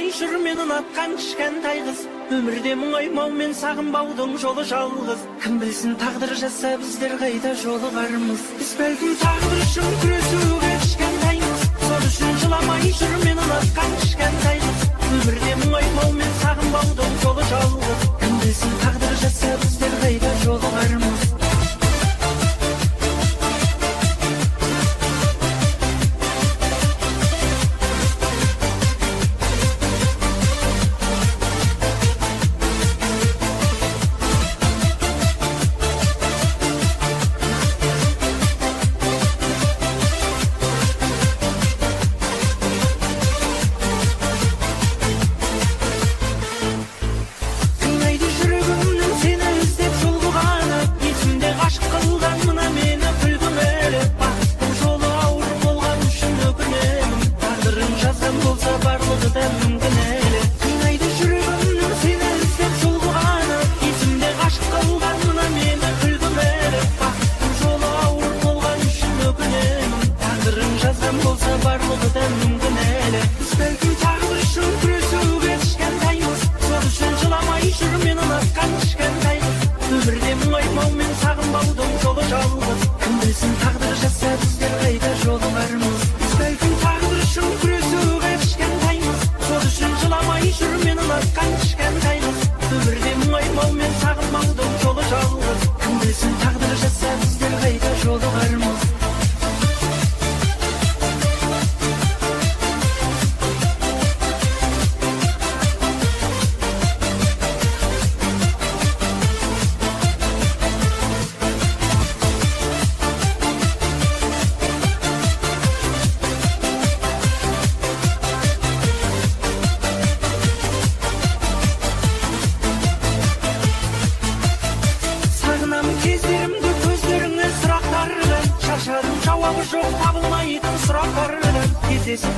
жыламай жүр мен ұнатқан кішкентай қыз. Өмірде мұңаймау мен сағынбаудың жолы жалғыз. Кім білсін тағдыр жазса біздер қайда жолығармыз. Біз бәлкім тағдыр үшін күресуге кішкентаймыз. Сол үшін жыламай жүр мен ұнатқан кішкентай қыз. Өмірде мұңаймау мен сағынбаудың жолы жалғыз. Кім білсін тағдыр жазса біздер қайда жолығармыз.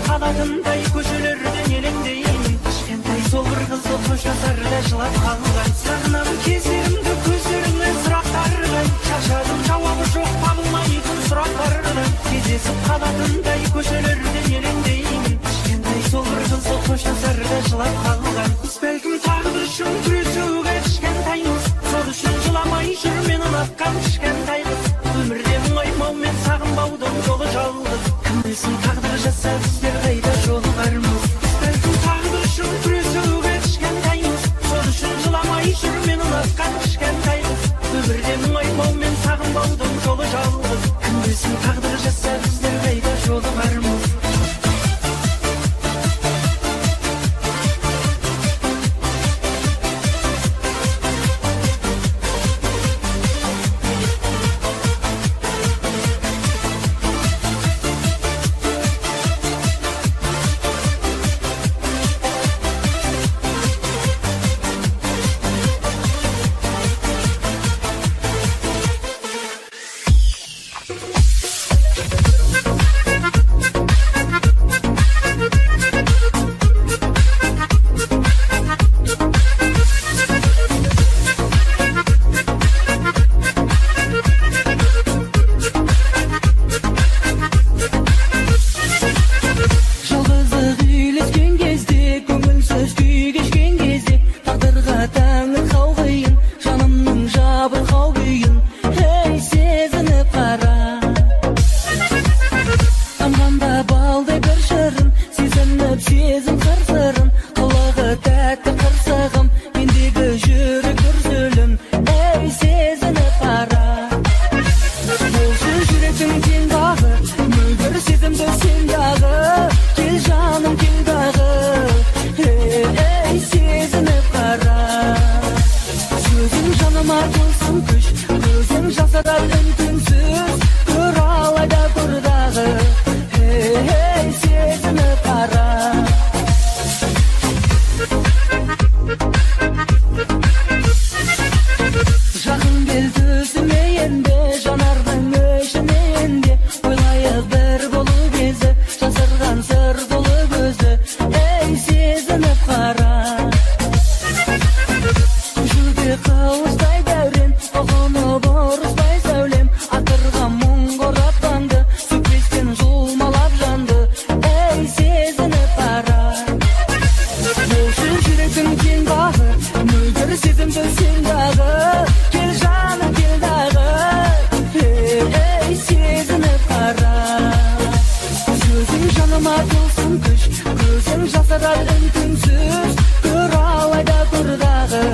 Қалатындай көшелерден елеңдеймін. Кішкентай сол бір қызды қоштасарда жылап қалған. Сағынамын кездерімді көздеріңе сұрақтардан. Шашадым жауабы жоқ табылмайтын сұрақтардан. Кездесіп қалатындай көшелерден елеңдеймін. Кішкентай сол бір қызды қоштасарда жылап қалған. Біз бәлкім тағдыр үшін күресуге кішкентаймыз. Сол үшін жыламай жүр мен ұнатқан кішкентай қыз. Өмірде мұңаймау мен сағынбаудың жолы жалғыз. Кім білсін тағдыр жазса біздер қайда жолығармыз. Бәлкім тағдыр үшін күресуге кішкентаймыз. Сол үшін жыламай жүр мен ұнатқан кішкентай қыз. Өмірде мұңаймау мен сағынбаудың жолы жалғыз. Кім білсін тағдыр жазса біздер қайда жолығармыз. сезімді сен дағы, кел жаным кел дағы, ей сезініп қара. Сөзің жаныма толсын күш, көзің жасырар үн-түнсіз, көр алайда көр дағы,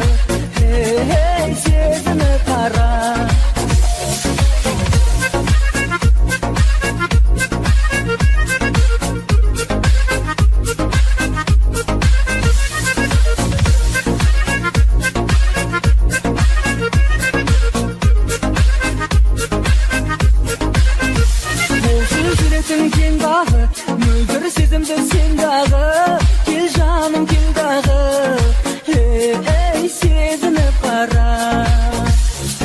ей сезініп қара. Мөлдір сезімді сен дағы, кел жаным кел дағы, ей сезініп қара.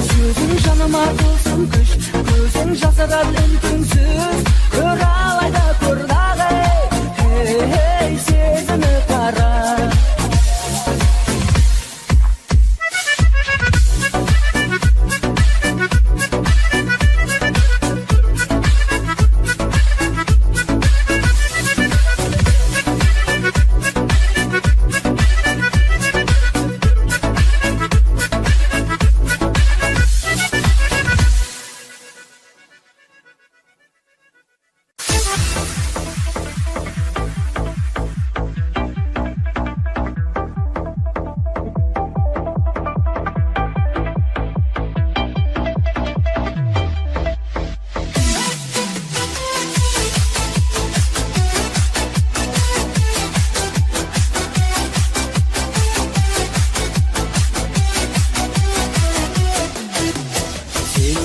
Сөзің жаныма толсын күш, көзің жасырар үн-түнсіз, көр алайда көр дағы, ей сезініп қара.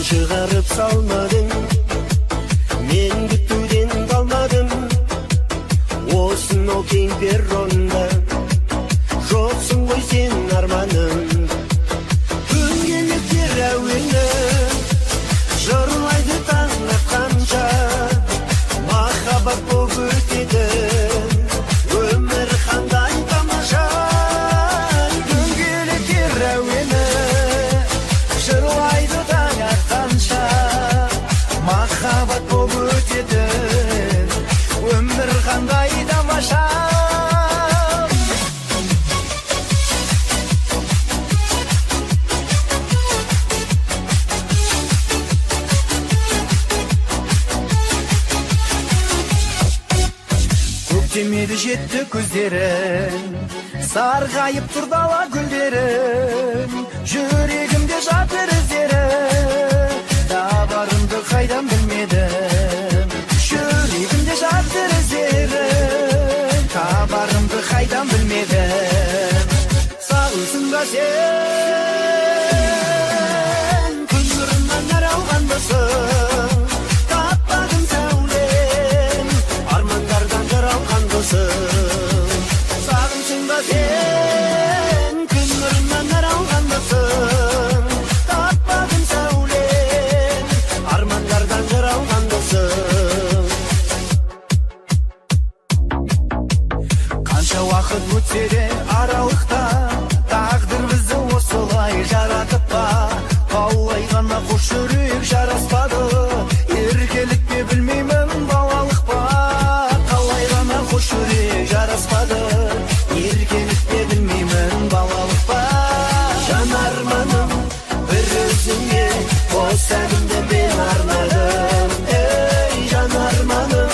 Шығарып салмадың, мен күтуден қалмадым. Осынау кең перронда жоқсың ғой сен арманым. Дөңгелектер әуені жырлайды таң атқанша, махаббат боп өтеді өмір қандай тамаша. Дөңгелектер әуені жырлайды таң атқанша, махаббат боп өтеді өмір қандай тамаша. Көктемеді жетті көздерің, сарғайып тұр дала гүлдерің, жүрегімде жатыр іздері, табарымды қайдан білмедім. Жүрегімде жатыр іздері, табарымды қайдан білмедім. Сағынсың ба сен, күн нұрынан нәр алғандысың, таппадым сәулем, армандардан жыр алғандысың. Сағынсың ба сен, күн нұрынан нәр алғандысың, таппадым сәулем, армандардан жыр алғандысың. Қанша уақыт өтсе де аралықта, тағдыр бізді осылай жаратып па, қалай ғана қош жүрек жараспады, еркелік пе білмеймін балалық па, қалай ғана қош жүрек жараспады, еркелік пе білмеймін балалық па. Жанарманым бір өзіңе қос әнімді мен арнадым, ей жанарманым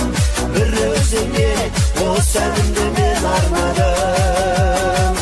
бір өзіңе қос әнімді мен арнадым.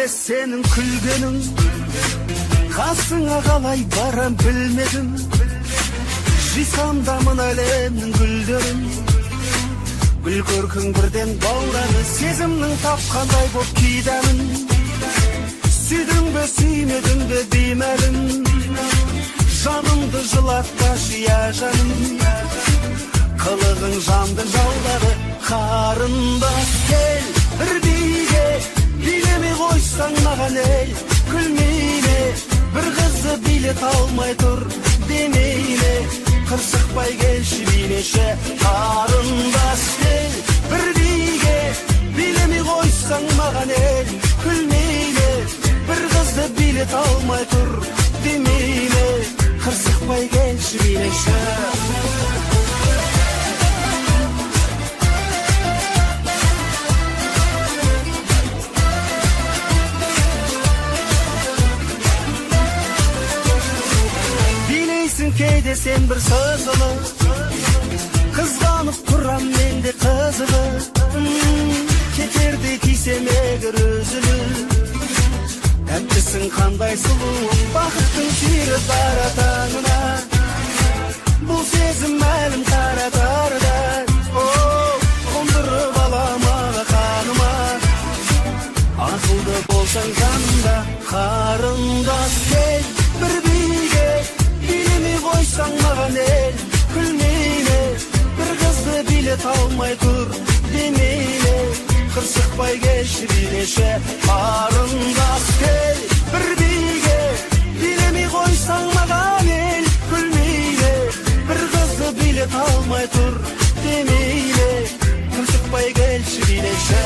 емес сенің күлгенің, қасыңа қалай барам білмедім. Жисам да мына әлемнің гүлдерін, гүл көркің бірден баурады, сезімнің тапқандай боп күйдемін. Сүйдің бе сүймедің бе беймәлім, жанымды жылатпашы я жаным. Қылығың жанды жаулады, қарындас кел бір биге, билемей қойсаң маған ел, күлмейме, бір қызды билет алмай тұр демейме. Қырсықпай келші билеші, қарындас кел бір биге, билемей қойсаң маған ел, күлмейме, бір қызды билет алмай тұр демейме. Қырсықпай келші билеші. Кейде сен бір сызылы, қызғанып тұрам мен де қызығы. Кетерде тисем егер үзіліп, тәттісің қандай сұлуың, бақыттың сүйрі бара таңына. Бұл сезім әлім таратардай, қондырып аламаға қаныма. Ақылды болсаң жанымда, қарындас кел бір биге, билемей қойсаң маған ел, күлмейме, бір қызды билет алмай тұр демейме. Қырсықпай келші билеші, қарындас кел бір биге, билемей қойсаң маған ел, күлмейме, бір қызды билет алмай тұр демейме. Қырсықпай келші билеші.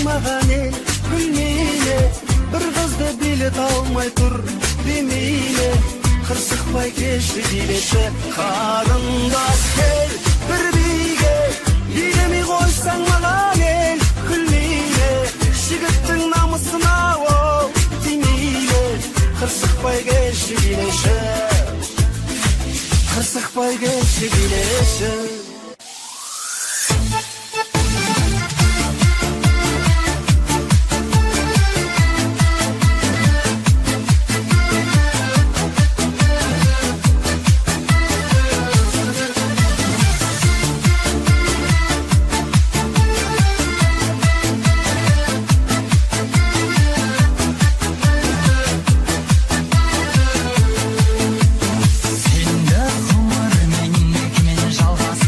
Маған ел, күлмейле, бір қызды билет алмай тұр демейле. Қырсықпай келші билеші, қарындас кел бір биге, билемей қойсаң маған ел, күлмейле, жігіттің намысына ол тимейле. Қырсықпай келші билеші, қырсықпай келші билеші. Сенді ғұмыр менің екімен жалғас,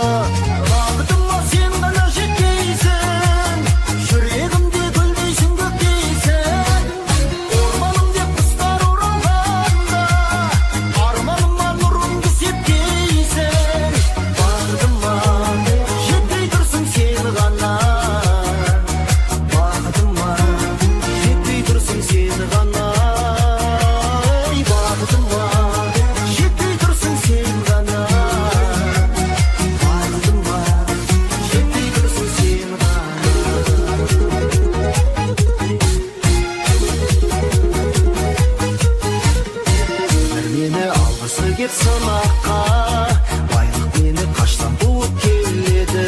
Бағытыма сен ғана жеткейсің, жүрегімде гүлдейсің, көктейсің. Орманым деп құстар оралғанда, арманыма нұрыңды сепкейсің. Бағытыма жетпей тұрсың сен ғана, бағытыма жетпей тұрсың сен ғана. Бағытыма жетпей тұрсың сен ғана, бағытыма жетпей тұрсың сен ғана. Мені алғысы кеп сынаққа, байлық мені қаштан буып келеді.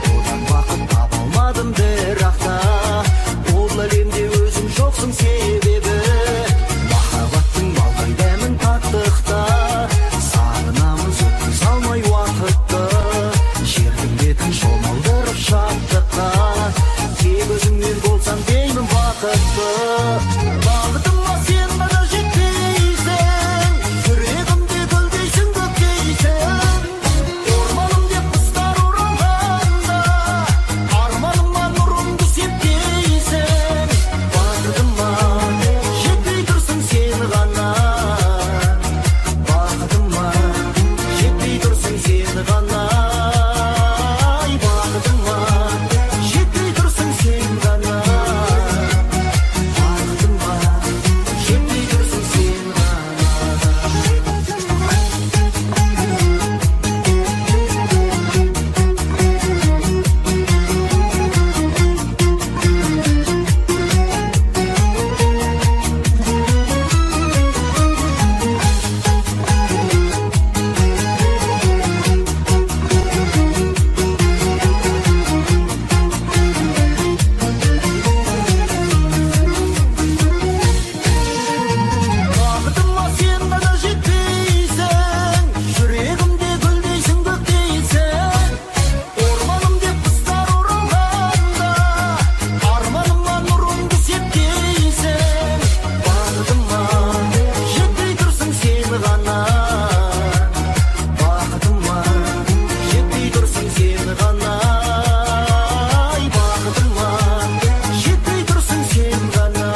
Одан бақыт таба алмадым бірақ та, ол әлемде өзің жоқсың себебі. Махаббаттың балдай дәмін таттықта, сағынамын сөткіз алмай уақытты. Жердің бетін шомылдырып шаттыққа, тек өзіңмен болсам деймін бақытты. Бағытыма сен ғана жетпейсің, жүрегімде гүлдейсің, көктейсің. Орманым деп құстар оралғанда, арманыма нұрыңды сепкейсің. Бағытыма жетпей тұрсың сен ғана, бағытыма жетпей тұрсың сен ғана. Бағытыма жетпей тұрсың сен ғана, бағытыма жетпей тұрсың сен ғана. Бағытыма сен ғана жетпейсің, жүрегімде гүлдейсің, көктейсің. Орманым деп құстар оралғанда, арманыма нұрыңды сепкейсің. Бағытыма жетпей тұрсың сен ғана, бағытыма жетпей тұрсың сен ғана. Бағытыма жетпей тұрсың сен ғана,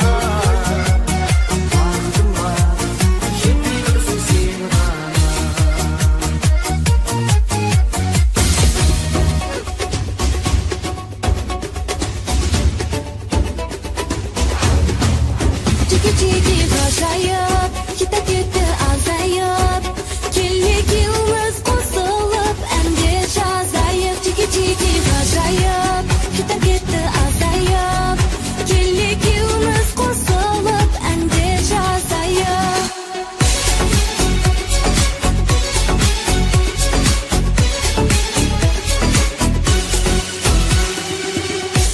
бағытыма жетпей тұрсың сен ғана. Чики-чики ғажайып, кетіп кетті азайып, келмегеніміз қосылып, әнде жазайық. Чики-чики ғажайып, кетіп кетті азайып, келмегеніміз қосылып, әнде жазайық.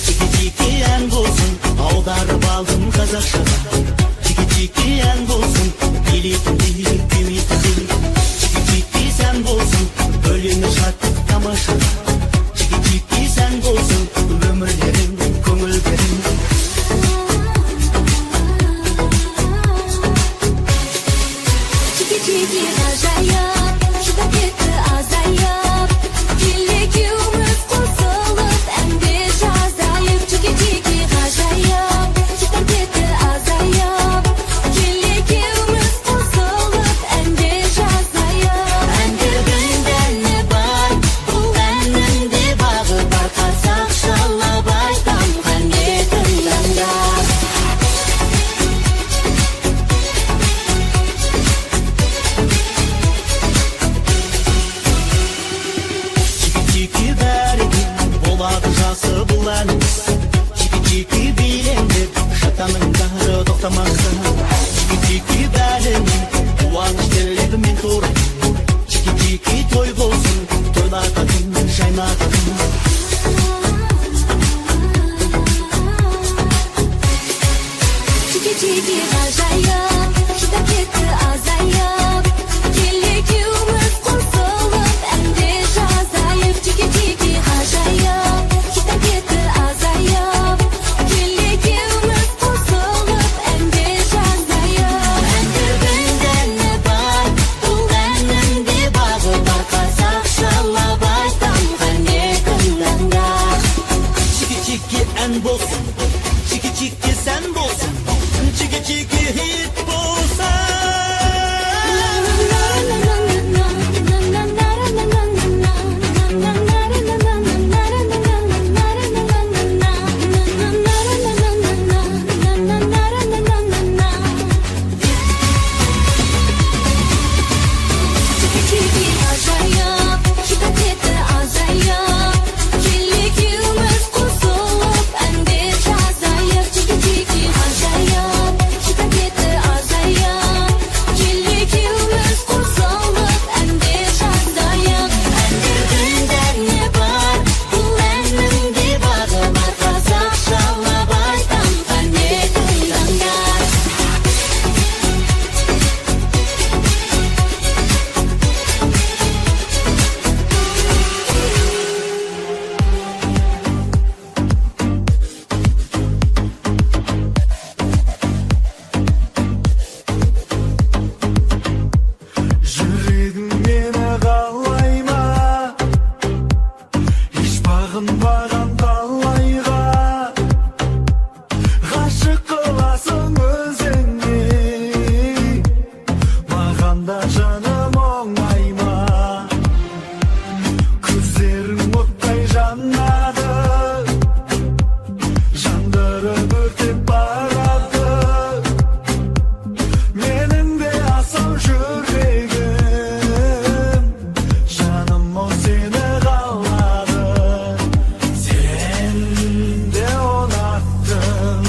Чики-чики ән болсын, аударып алдым қазақшаға. Чики-чики ән болсын, билейтіндей, күймейтіндей. Чики-чики сән болсын, өлеңі шаттық тамашаға. Чики-чики сән болсын, өмірлерің, көңілдерің. Чики-чики ғажайып, кетіп кетті азайып, келмегеніміз қосылып, әнде жазайық. Чики-чики ғажайып, кетіп кетті азайып, келмегеніміз қосылып, әнде жазайық. Әндердің дәні бар, бұл әннің де бағы бар. Қазақшалап айтам, қандай тыңдаңдар. Чики-чики бәрекет, болады жасы бұл әніміз. Чики-чики билеңдеп, шатаныңдары тоқтамақта. Чики-чики бәріне, қуаныш тілегімен тура. Чики-чики той болсын, тойлататын, жайнататын. Чики-чики ғажайып, кетіп кетті азайып, келмегеніміз қосылып, әнде жазайық. Чики-чики ғажайып, кетіп кетті азайып, келмегеніміз қосылып, әнде жазайық. Әндердің дәні бар, бұл әннің де бағы бар. Қазақшалап айтам. sen bolsun, çiki çiki sen bolsun, çiki çiki hit bolsun. Бағынбаған талайға ғашық қыласың өзіңе, маған да жаным оңайма. Көздерің оттай жанады, жандырып өртеп барады. Менің де асау жүрегім, жаным ол сені қалады. Sen de unattın,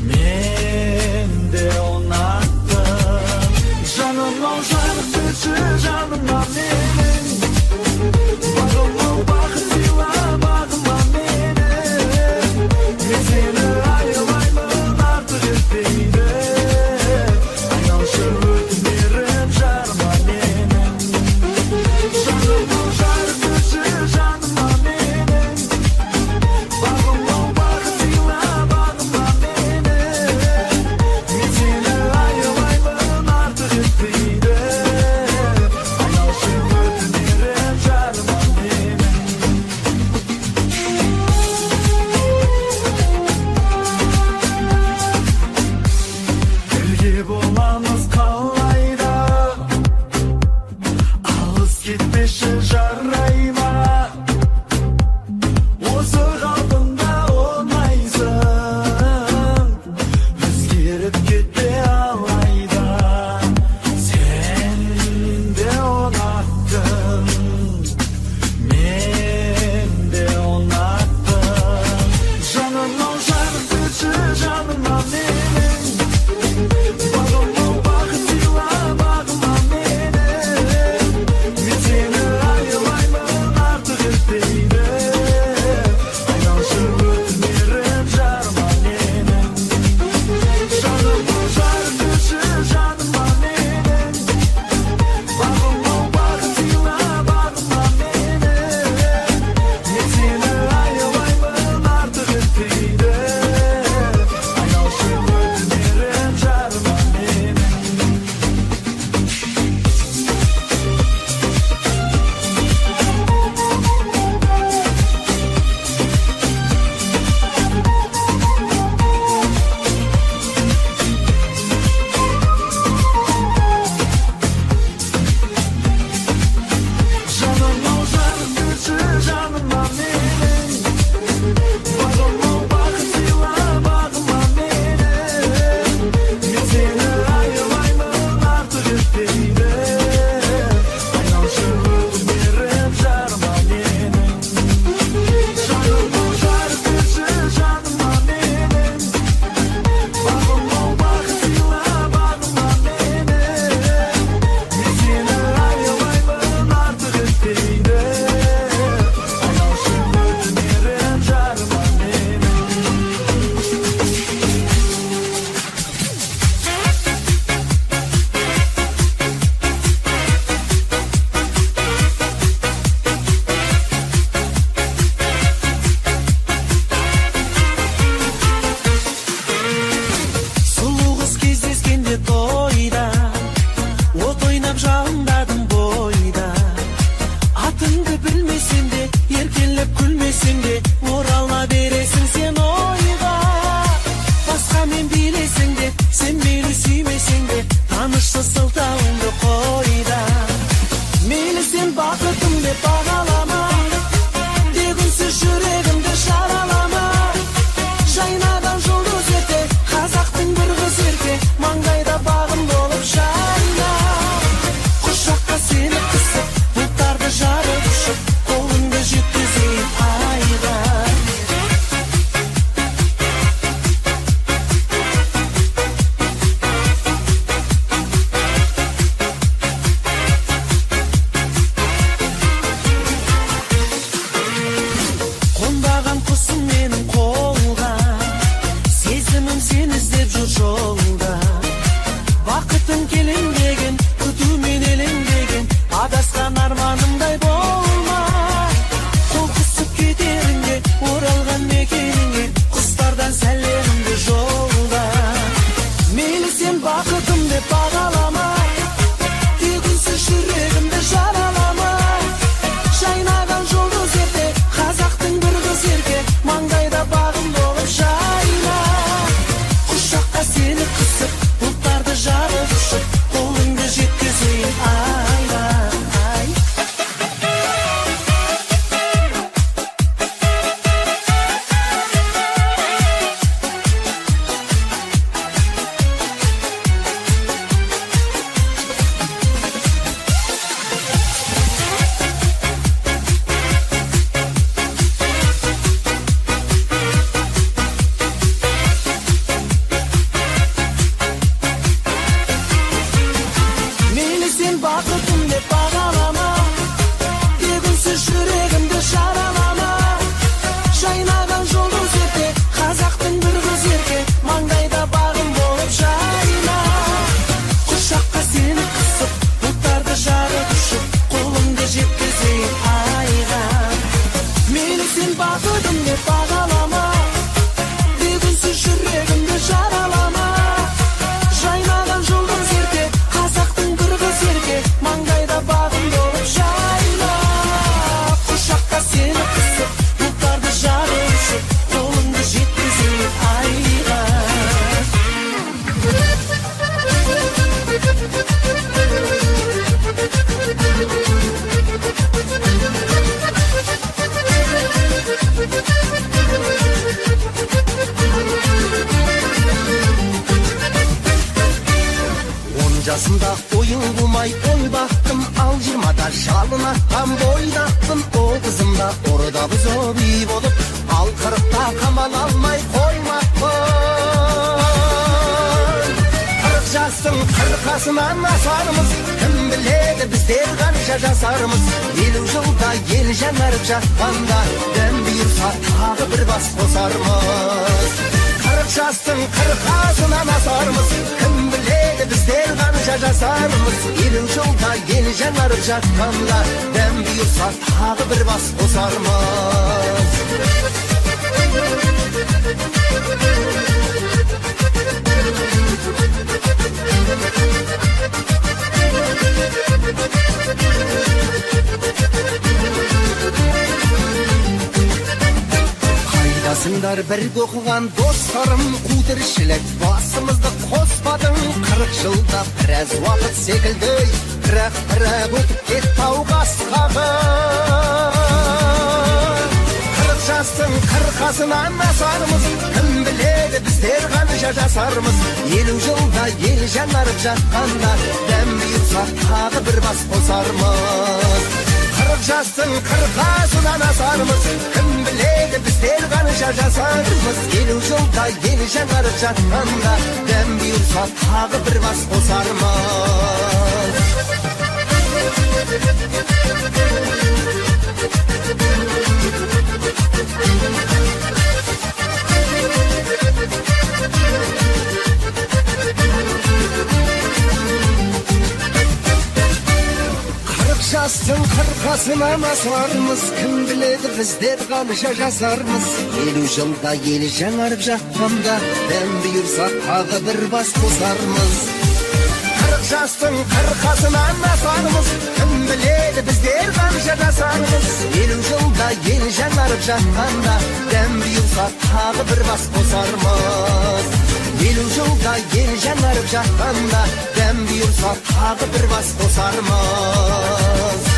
men de unattım. Canım ol canım dışı canımdan benim, bağım ol bakı silah. Yaşımda oyun bulmay oy baktım, al 20'da şalın attam boydattım. O kızım da orada biz obi bolup, al 40'ta kamal almay koymakmın. 40 yaşın 40'asına nasarmız, kim biledi bizler kanca jasarmız. 50 yılda yeni janarıp жатқанда, dem buyursa tağı bir bas kosarmız. 40 yaşın 40'asına nasarmız, kim biledi bizler kanca jasarmız. 50 yılda yeni janarıp жатқанда, dem buyursa tağı bir bas kosarmız. Qaydasыңдар bir оқыған достарым, қудыршілік басымызды қоспадың. 40 жылда біраз уақыт секілді, бірақ өтіп кетті ау қасқағы. 40 жастың 40'асынан асармыз, кім біледі біздер қанша жасармыз. 50 жылда ел жанарып жатқанда, дәм бұйырса тағы бір бас қосармыз. 40 жастың 40'асынан асармыз, кім біледі біздер қанша жасармыз. 50 жылда ел жанарып жатқанда, дәм бұйырса тағы бір бас қосармыз. Жастың 40'асынан асармыз, кім біледі біздер қанша жасармыз. 50 жылда ел жаңарып жатқанда, дәм бұйырса тағы бір бас қосармыз. 40 жастың 40'асынан асармыз, кім біледі біздер қанша жасармыз. 50 жылда ел жаңарып жатқанда, дәм бұйырса тағы бір бас қосармыз. 50 жылда ел жаңарып жатқанда, дәм бұйырса тағы бір бас қосармыз.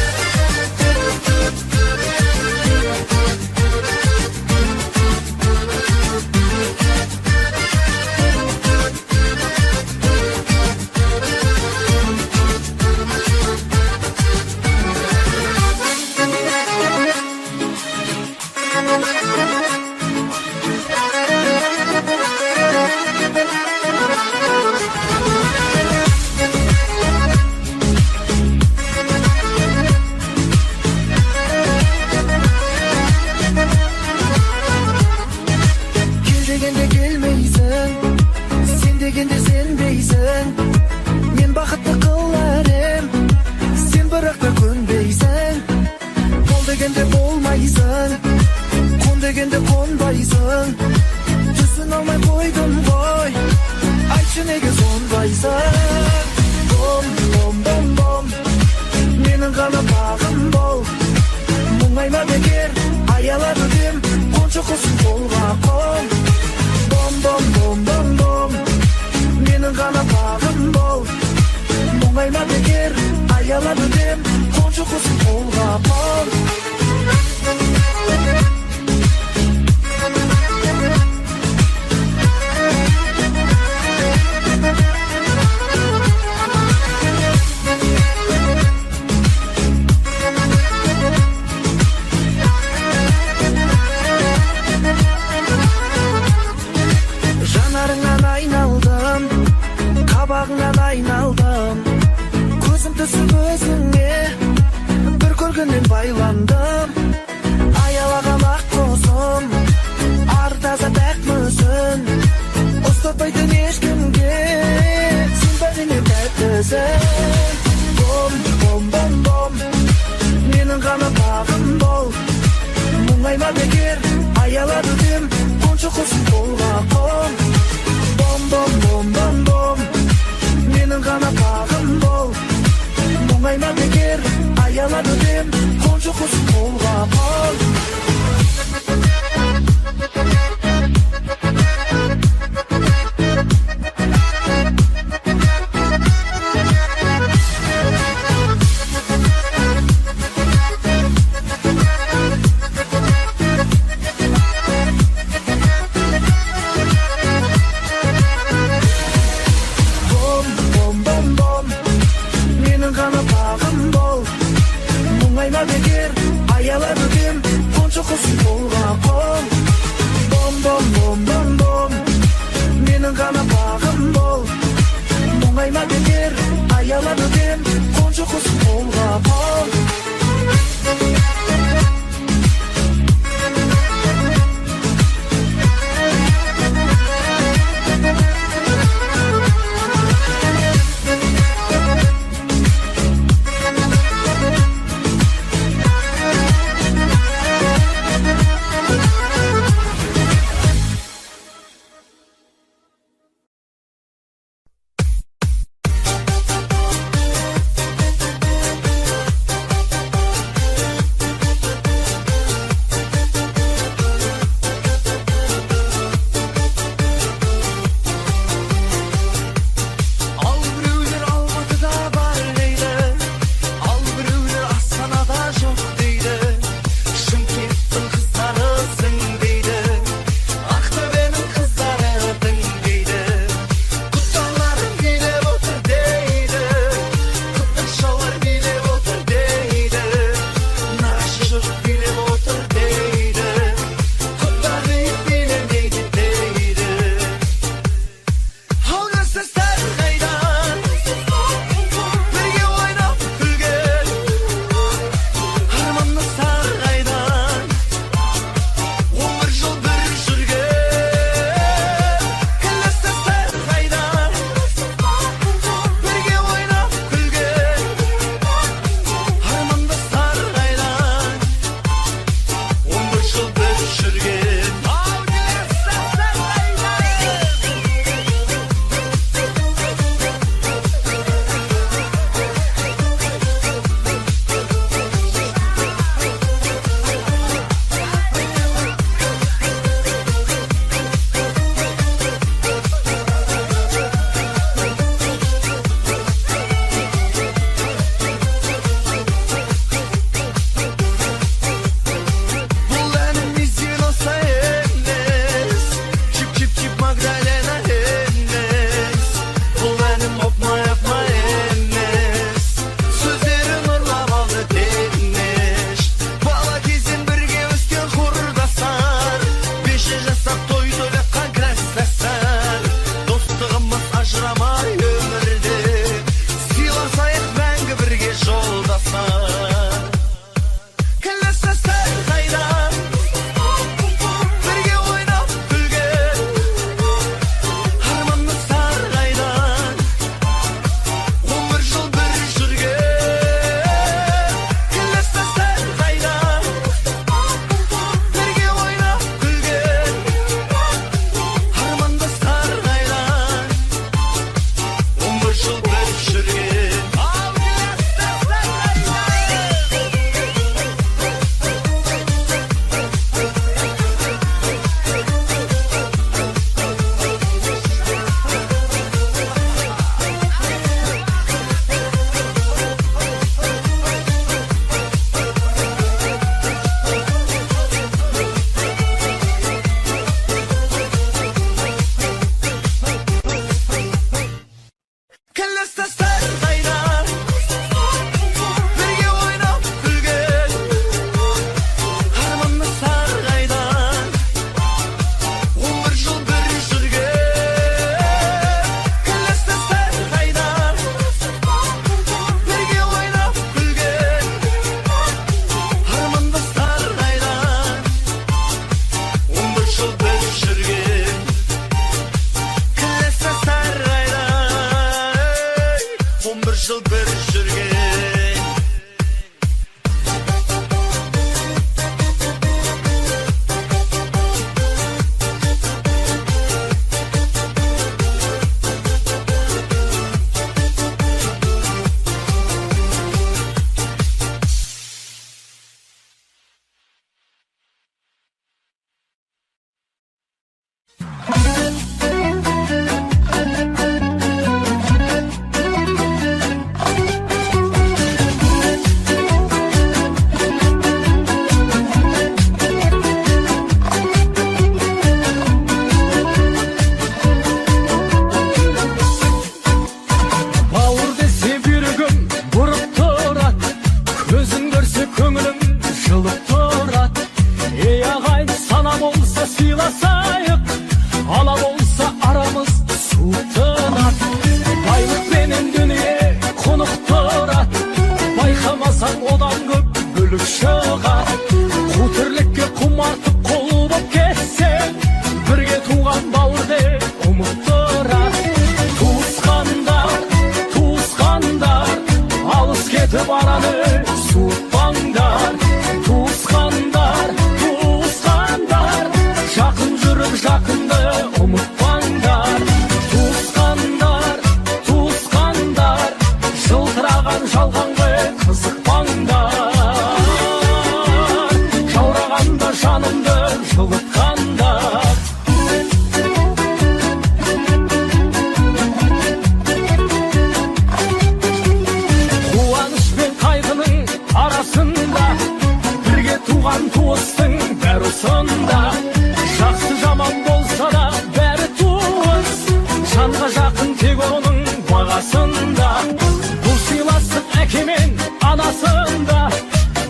Қабағыңнан айналдым, көзім түсіп өзіңе, бір көргеннен байландым. Аялаған ақ қозым, ар таза пәк мүсін, ұстатпайтын ешкімге, сен бәріне тәттісің. Бом, бом, бом, бом, менің ғана бағым бол. Мұңайма бекер, аялады дем, қоншы құсын қолға қон. Бом, бом, бом, бом, бом, менің ғана бағым бол. Мұңайма бекер, аялады дем, қоншы құсын қолға қон. қоншы құс болғаппын. Бом бом бом бом бом, менің ғана бағым бол. Мұңайма бекер аялап өтем, қоншы құс болғаппын. Ey ағайын, сана болса сыйласайық, ала болса арамыз суытынат. Байлықпенен дүние құнықтырат, байқамасаң одан көп бүлік шығар. Қу тірлікке құмартып қол боп кетсең, бірге туған бауырды ұмыттырат. Туысқандар, туысқандар, алыс кетіп араны суытпаңдар. Туысқандар, туысқандар, жақын жүріп жақынды ұмытпаңдар. Туысқандар, туысқандар, жылтыраған жалғанға қызықпаңдар. Жаурағанда жанымды жылытқандар. Қуаныш пен қайғының арасында бірге туған туыстың бәрі сонда. Жақсы жаман болса да бәрі туыс, жанға жақын тек оның бағасында. Бұл сыйластық әке мен анасында,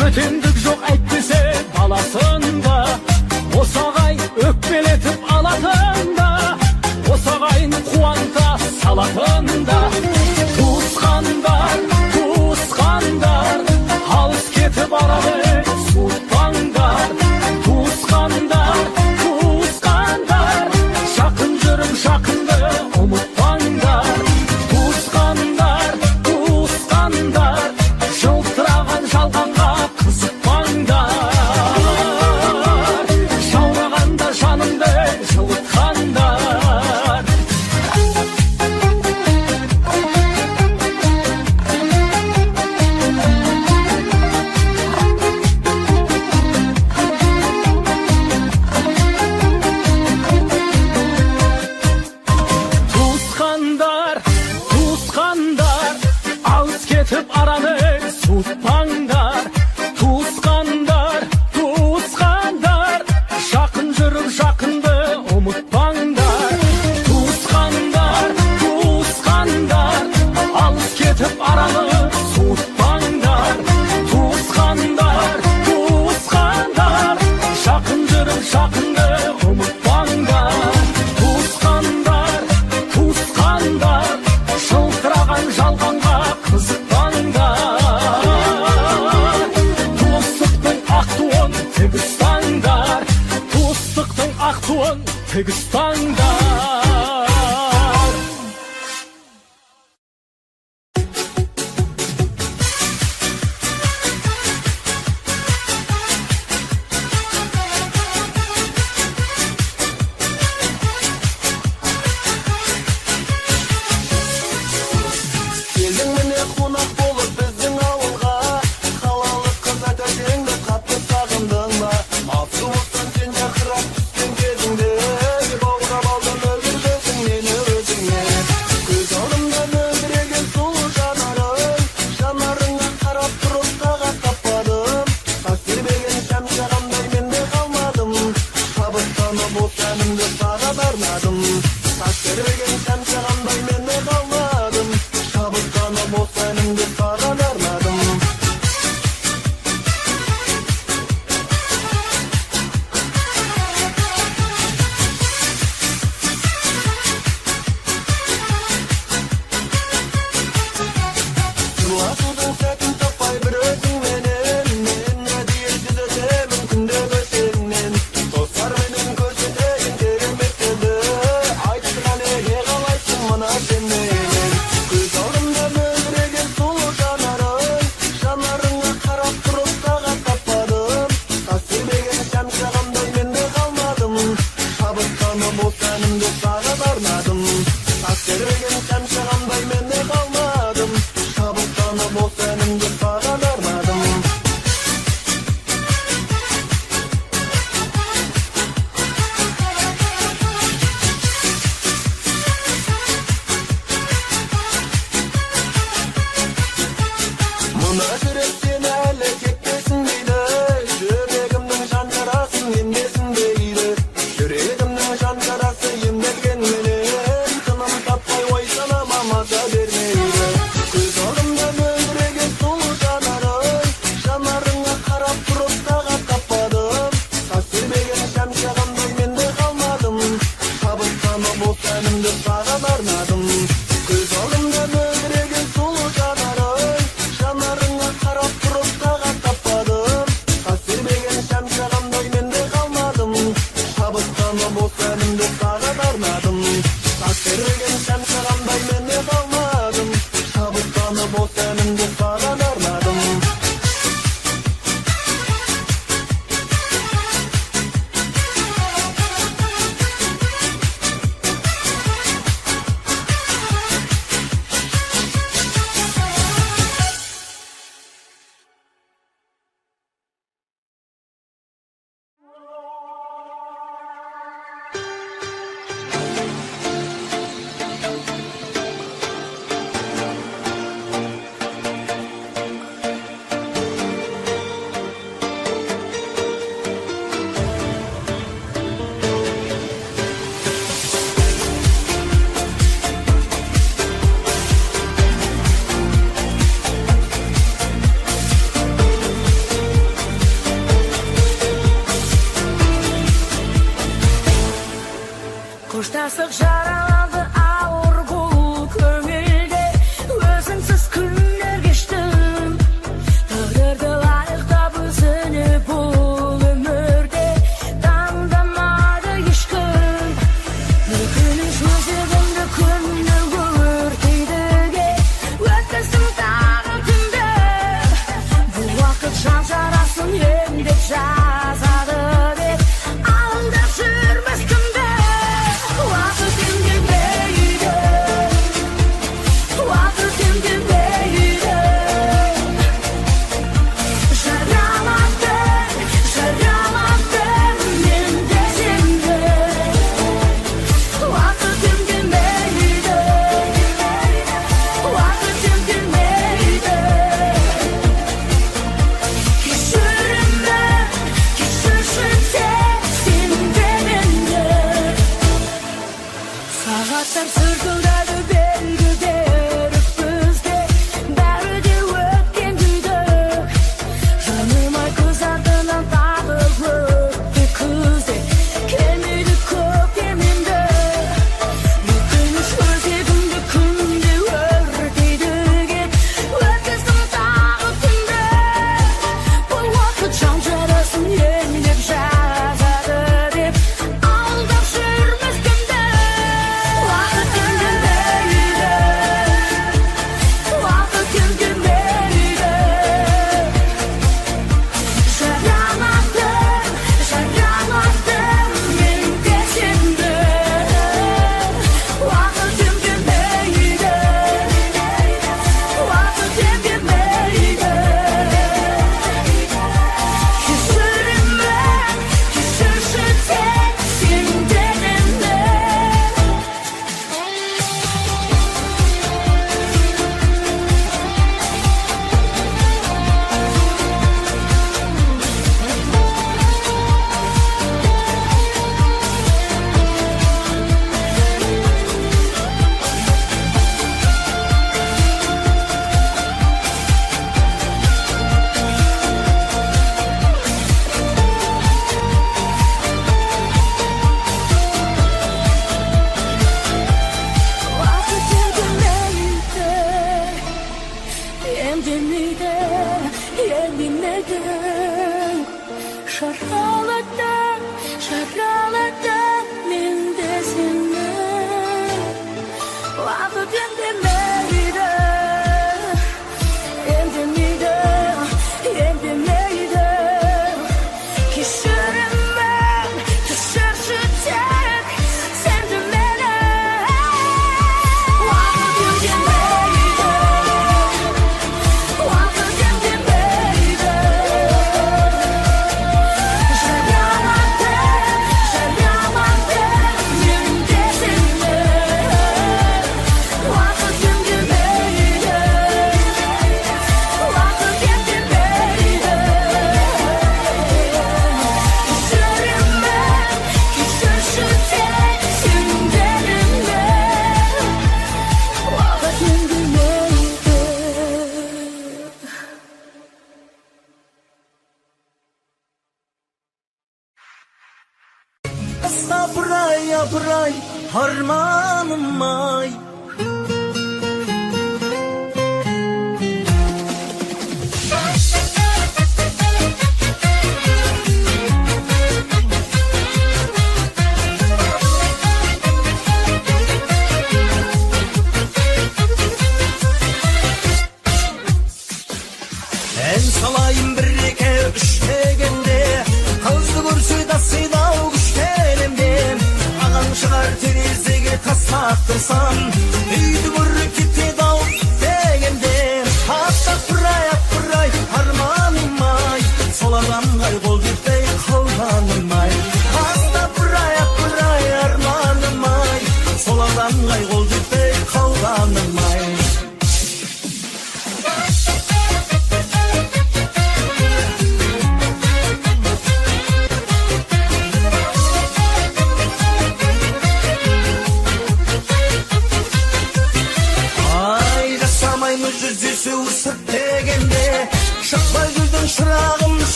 бөтендік жоқ әйтпесе баласында. Осы ағайын өкпелетіп алатында, осы ағайын қуанта салатында. Туысқандар, туысқандар, алыс кетіп араны суытпаңдар. Туысқандар, туысқандар, жақын жүріп жақынды ұмытпаңдар. Туысқандар, туысқандар, жылтыраған жалғанға қызықпаңдар. Жаурағанда жанымды жылытқандар. Туысқандар, туысқандар, алыс кетіп араны суытпаңдар. Туысқандар, туысқандар, жақын жүріп жақынды ұмытпаңдар. Туысқандар, туысқандар, алыс кетіп араны суытпаңдар. Туысқандар, туысқандар, жақын жүріп жақынды ұмытпаңдар. Туысқандар, туысқандар, жылтыраған жалғанға қызықпаңдар. Туыстықтың ақ туын тек ұстаңдар. Туыстықтың ақ туын тек ұстаңдар. Келдің міне қонақ болып біздің ауылға, қалалық қыз әтәжеңді қатты сағындың ба? Автобустан сен жақырап түскен кезіңде, баурап алдың өлтірдің мені өзіңе. Көз алдымда мөлдіреген сұлу жанарың, жанарыңа қарап тұрып тағат таппадым. Тас тербеген шам жағамдай мен де қалмадым, шабыттанып от әнімді саған арнадым. Тас тербеген шам жағамдай мен де қалмадым, шабыттанып от әнімді саған арнадым. Сырласудың сәтін таппай бір өзіңменен, мен әдейі түзетемін күндегі сенен. Достарменен көрсетейін кереметтерді, айтқан еге қалайсың мына сен менен. Көз алдымда мөлдіреген сұлу жанарың, жанарыңа қарап тұрып тағат таппадым. Тас тербеген шам жағамдай мен де қалмадым, шабыттанып от әнімді саған арнадым. Тас тербеген шам жағамдай мен де қалмадым, шабыттанып от әнімді саған арнадым. Hoştasık jaralandı ağır bu köngülde Özünsüz günler geçtim Tağdırdı layıkta büzünü bu ömürde Damdamadı işkın Mülkünüz özüdümdü kündür gürtüydüge Ötküzdüm dağı tümde Bu vakit şan jarasın yemdep jazadı dep Aldap sürmez kümde Vakıtım gelmeydi Vakıtım gelmeydi Jaralattın, jaralattın men de seni Vakıtım gelmeydi Vakıtım gelmeydi Küsürümden, küsürsün sensin benimle Saatler sürdürüldü belgüde Rüpbüzde Bәрі де өткен күйдік Жаным-ай көз артынан тағы өтті күзде Келмейді көктем енді Өкініш өзегімді күнде өртейді Өткіздім тағы түнде Бұл уақыт жан жарасын емдеп жазады деп Алдап жүрмес кімді Vakıtım gelmeydi Vakıtım gelmeydi Jaralattın, jaralattın men de seni Vakıtım gelmeydi Vakıtım gelmeydi Küsürümden, küsürsün sensin benimle Vakıtım gelmeydi Emdimiydi, emdimeydi Jaralattın, jaralattın men de seni Vakıtım gelmeydi Emdimiydi, emdimeydi Küsürümden, küsürsün tek Sevdim beni Vakıtım gelmeydi Vakıtım gelmeydi Jaralattın, jaralattın men de seni Vakıtım gelmeydi Vakıtım gelmeydi Küsürümden, küsürsün sensin benimle Vakıtım gelmeydi Sabray yapray harmanım ay En salayım bir eke üç degende Kızdı görse da sıydav güç terimden Ağam çıkar terizege taslak tırsan Üydü vurru kiti dav degende Hatta pıray harmanım ay Soladan kaybol gitbey kalmanım ay Hatta pıray harmanım ay Soladan kaybol gitbey kalmanım ay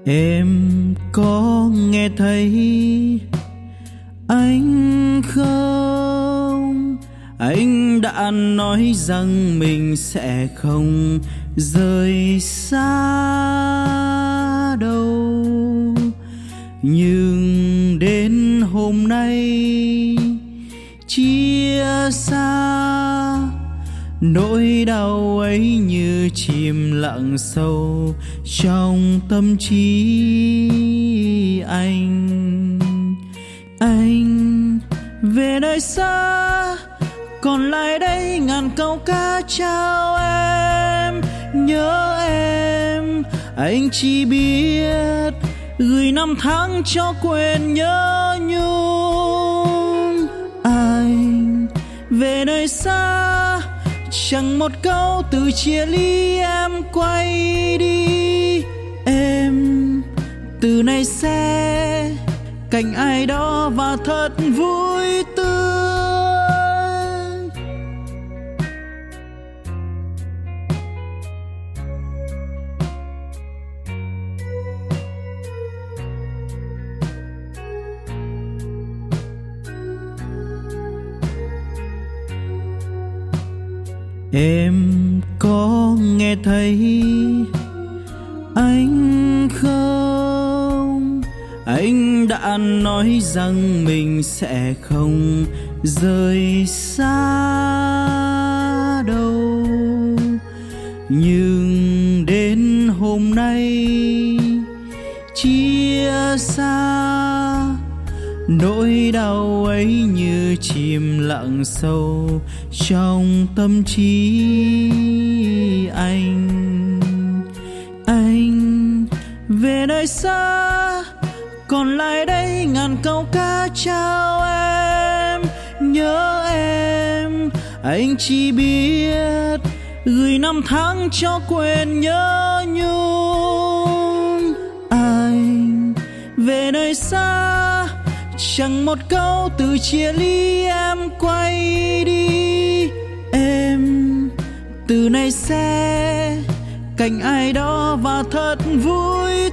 Em có nghe thấy anh không? Anh đã nói rằng mình sẽ không rời xa đâu. Nhưng đến hôm nay chia xa, nỗi đau ấy như chìm lặng sâu trong tâm trí anh. Anh về nơi xa, còn lại đây ngàn câu ca chào em. Nhớ em, anh chỉ biết gửi năm tháng cho quên nhớ nhung. Anh về nơi xa, chẳng một câu từ chia ly em quay đi. Em từ nay sẽ cạnh ai đó và thật vui tươi. Em có nghe thấy anh không? Anh đã nói rằng mình sẽ không rời xa đâu. Nhưng đến hôm nay chia xa, nỗi đau ấy như chìm lặng sâu trong tâm trí anh. Anh về nơi xa, còn lại đây ngàn câu ca chào em. Nhớ em, anh chỉ biết gửi năm tháng cho quên nhớ nhung. Anh về nơi xa, chẳng một câu từ chia ly em quay đi. Em từ nay sẽ cạnh ai đó và thật vui